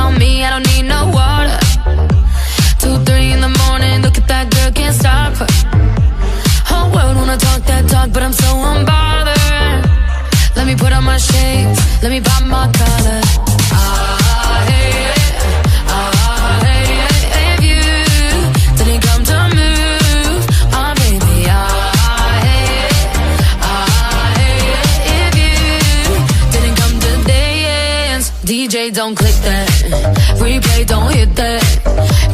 on me, I don't need no water. 2:30 in the morning, look at that girl, can't stop her. Whole world wanna talk that talk, but I'm so unbothered. Let me put on my shades, let me pop my collar. If you didn't come to move, oh baby, if you didn't come to dance, DJ don't click that, replay don't hit that,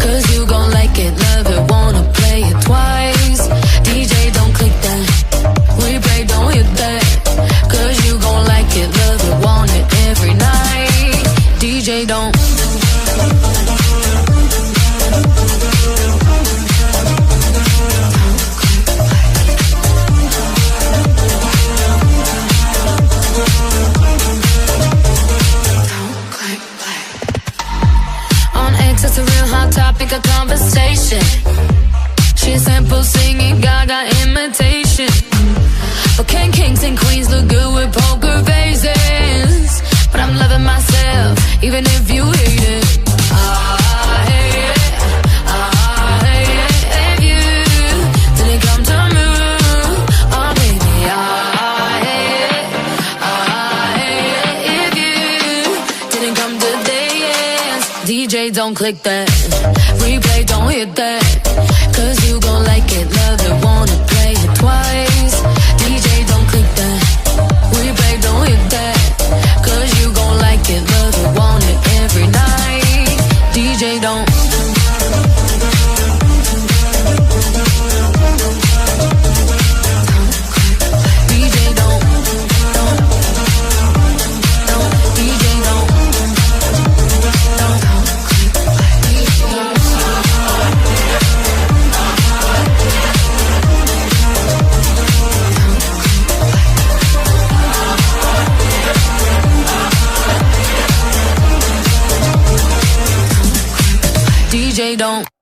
cause you gon' like it, love it, wanna play it twice. DJ don't click that, replay don't hit that, cause you gon' like it, love it, want it every night. DJ don't. On X, it's a real hot topic of conversation. She's simple singing, Gaga imitation. But can kings and queens look good with poker faces? But I'm loving myself, even if you hate it. I hate it, if you didn't come to move, oh baby, I hate it, if you didn't come to dance. DJ don't click that, replay don't hit that, cause you gon' like it, love it, wanna play it twice. DJ don't click that, replay don't hit that, cause you gon' like it, love it, want it every night. DJ don't. DJ don't. DJ don't. DJ don't.